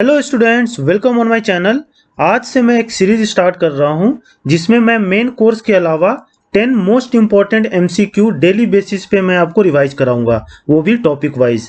Hello students, welcome on my channel. आज से मैं एक सीरीज स्टार्ट कर रहा हूं जिसमें मैं मेन कोर्स के अलावा 10 most important MCQ daily basis पे मैं आपको रिवाइज कराऊंगा, वो भी टॉपिक वाइज।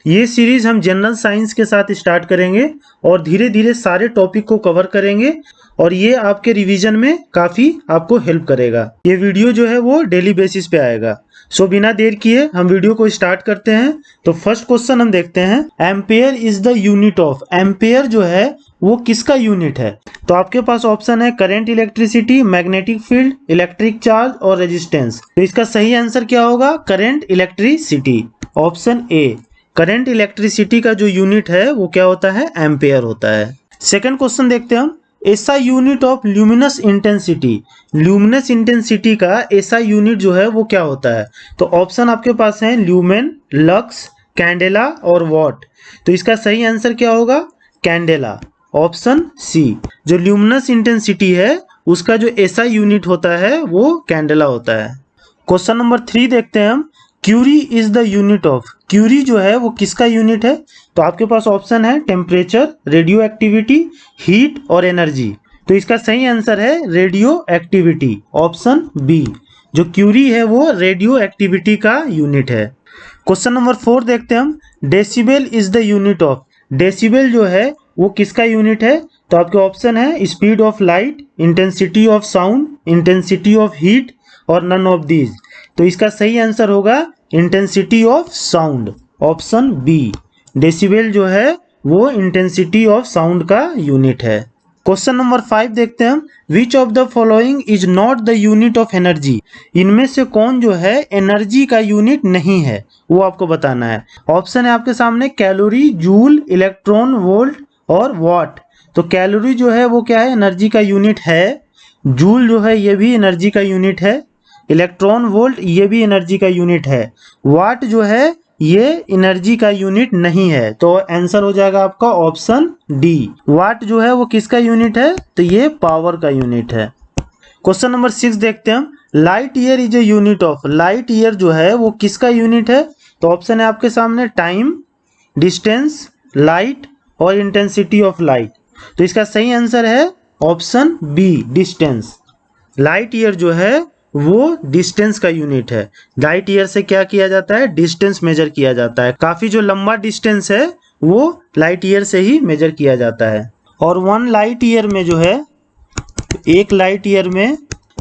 ये सीरीज हम जनरल साइंस के साथ स्टार्ट करेंगे और धीरे धीरे सारे टॉपिक को कवर करेंगे और ये आपके रिवीजन में काफ़ी आपको हेल्प करेगा। ये वीडियो जो है वो डेली बेसिस पे आएगा। सो बिना देर किए हम वीडियो को स्टार्ट करते हैं। तो फर्स्ट क्वेश्चन हम देखते हैं, ampere is the unit of. Ampere जो है वो किसका यूनिट है? तो आपके पास ऑप्शन है current, electricity, magnetic field, electric charge और रेजिस्टेंस। तो इसका सही आंसर क्या होगा? Current electricity, option A. Current electricity का जो यूनिट है वो क्या होता है? एम्पेयर होता है। सेकंड क्वेश्चन देखते हैं हम, ऐसा unit of luminous intensity. Luminous intensity का ऐसा यूनिट जो है वो क्या होता है? तो ऑप्शन आपके पास है ल्यूमेन, लक्स, कैंडेला और वॉट। तो इसका सही आंसर क्या होगा? Candela, option C. जो ल्यूमिनस इंटेंसिटी है उसका जो ऐसा यूनिट होता है वो कैंडेला होता है। क्वेश्चन नंबर 3 देखते हैं हम, curie is the unit of. Curie जो है वो किसका यूनिट है? तो आपके पास ऑप्शन है टेम्परेचर, रेडियो एक्टिविटी, हीट और एनर्जी। तो इसका सही आंसर है रेडियो एक्टिविटी, ऑप्शन बी। जो क्यूरी है वो रेडियो एक्टिविटी का यूनिट है। क्वेश्चन नंबर 4 देखते हैं हम, decibel is the unit of. Decibel जो है वो किसका यूनिट है? तो आपके ऑप्शन है speed of light, intensity of sound, intensity of heat और नन ऑफ दीज। तो इसका सही आंसर होगा intensity of sound, option B. Decibel जो है वो इंटेंसिटी ऑफ साउंड का यूनिट है। क्वेश्चन नंबर 5 देखते हैं हम, which of the following is not the unit of energy. इनमें से कौन जो है एनर्जी का यूनिट नहीं है, वो आपको बताना है। ऑप्शन है आपके सामने कैलोरी, जूल, इलेक्ट्रॉन वोल्ट और वॉट। तो कैलोरी जो है वो क्या है? एनर्जी का यूनिट है। जूल जो है ये भी एनर्जी का यूनिट है। इलेक्ट्रॉन वोल्ट ये भी एनर्जी का यूनिट है। वाट जो है ये एनर्जी का यूनिट नहीं है। तो आंसर हो जाएगा आपका ऑप्शन डी। वाट जो है वो किसका यूनिट है? तो ये पावर का यूनिट है। क्वेश्चन नंबर 6 देखते हैं हम, light year is a unit of. Light year जो है वो किसका यूनिट है? तो ऑप्शन है आपके सामने टाइम, डिस्टेंस, लाइट और इंटेंसिटी ऑफ लाइट। तो इसका सही आंसर है option B, distance. Light year जो है वो डिस्टेंस का यूनिट है। लाइट ईयर से क्या किया जाता है? डिस्टेंस मेजर किया जाता है। काफी जो लंबा डिस्टेंस है वो लाइट ईयर से ही मेजर किया जाता है। और 1 लाइट ईयर में जो है, एक लाइट ईयर में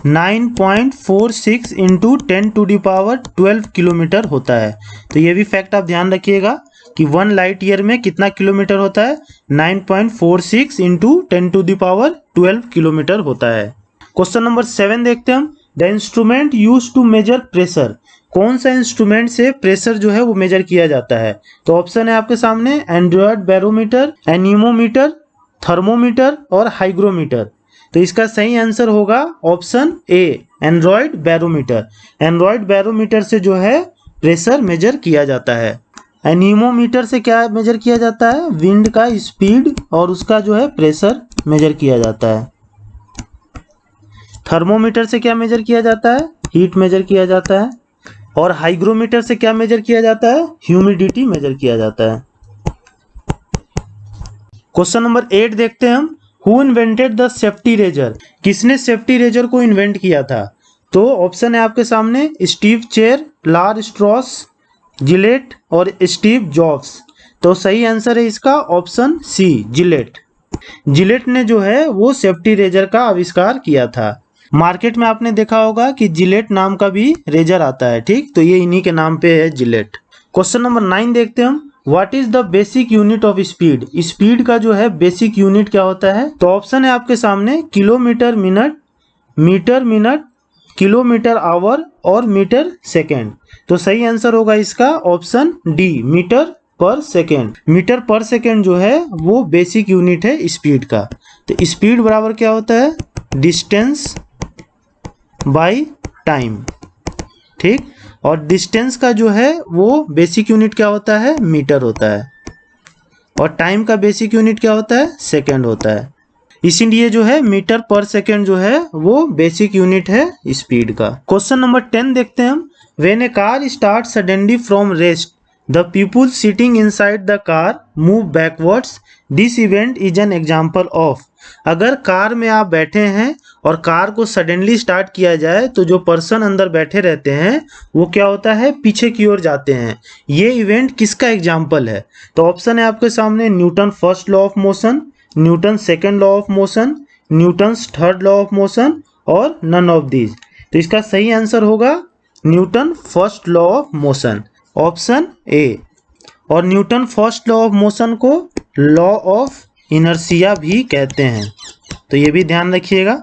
9.46 इंटू 10⁻12 किलोमीटर होता है। तो ये भी फैक्ट आप ध्यान रखिएगा कि 1 लाइट ईयर में कितना किलोमीटर होता है? 9.46 इंटू 10⁻12 किलोमीटर होता है। क्वेश्चन नंबर 7 देखते हैं हम, the instrument used to measure pressure. कौन सा इंस्ट्रूमेंट से प्रेशर जो है वो मेजर किया जाता है? तो ऑप्शन है आपके सामने एंड्रॉयड बैरोमीटर, एनीमोमीटर, थर्मोमीटर और हाइग्रोमीटर। तो इसका सही आंसर होगा option A, Android barometer. Android barometer से जो है प्रेशर मेजर किया जाता है। एनीमोमीटर से क्या मेजर किया जाता है? विंड का स्पीड और उसका जो है प्रेशर मेजर किया जाता है। थर्मोमीटर से क्या मेजर किया जाता है? हीट मेजर किया जाता है। और हाइग्रोमीटर से क्या मेजर किया जाता है? ह्यूमिडिटी मेजर किया जाता है। क्वेश्चन नंबर 8 देखते हैं हम, who invented the safety razor. किसने सेफ्टी रेजर को इन्वेंट किया था? तो ऑप्शन है आपके सामने Steve Chair, Lar Strauss, Gillette और स्टीव जॉब्स। तो सही आंसर है इसका ऑप्शन सी, जिलेट। जिलेट ने जो है वो सेफ्टी रेजर का आविष्कार किया था। मार्केट में आपने देखा होगा कि जिलेट नाम का भी रेजर आता है, ठीक? तो ये इन्हीं के नाम पे है, जिलेट। क्वेश्चन नंबर 9 देखते हैं हम, what is the basic unit of speed. Speed का जो है बेसिक यूनिट क्या होता है? तो ऑप्शन है आपके सामने kilometre minute, metre minute, kilometre hour और मीटर सेकेंड। तो सही आंसर होगा इसका option D, metre per second. Metre per second जो है वो बेसिक यूनिट है स्पीड का। तो स्पीड बराबर क्या होता है? डिस्टेंस बाय टाइम, ठीक? और डिस्टेंस का जो है वो बेसिक यूनिट क्या होता है? मीटर होता है। और टाइम का बेसिक यूनिट क्या होता है? सेकेंड होता है। इसीलिए जो है मीटर पर सेकेंड जो है वो बेसिक यूनिट है स्पीड का। क्वेश्चन नंबर 10 देखते हैं हम, when A car start suddenly from rest. The people sitting inside the car move backwards, this event is an example of. अगर कार में आप बैठे हैं और कार को सडनली स्टार्ट किया जाए तो जो पर्सन अंदर बैठे रहते हैं वो क्या होता है, पीछे की ओर जाते हैं। ये इवेंट किसका एग्जाम्पल है? तो ऑप्शन है आपके सामने Newton first law of motion, Newton second law of motion, Newton's third law of motion और नन ऑफ दीज। तो इसका सही आंसर होगा Newton first law of motion, option A. और Newton first law of motion को law of inertia भी कहते हैं, तो ये भी ध्यान रखिएगा।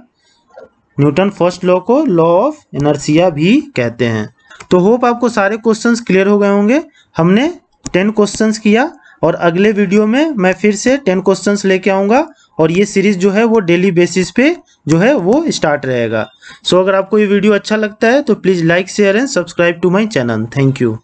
न्यूटन फर्स्ट लॉ को लॉ ऑफ इनर्शिया भी कहते हैं। तो होप आपको सारे क्वेश्चंस क्लियर हो गए होंगे। हमने 10 क्वेश्चंस किया और अगले वीडियो में मैं फिर से 10 क्वेश्चंस लेके आऊँगा और ये सीरीज जो है वो डेली बेसिस पे जो है वो स्टार्ट रहेगा। सो अगर आपको ये वीडियो अच्छा लगता है तो please like share and subscribe to my channel. Thank you.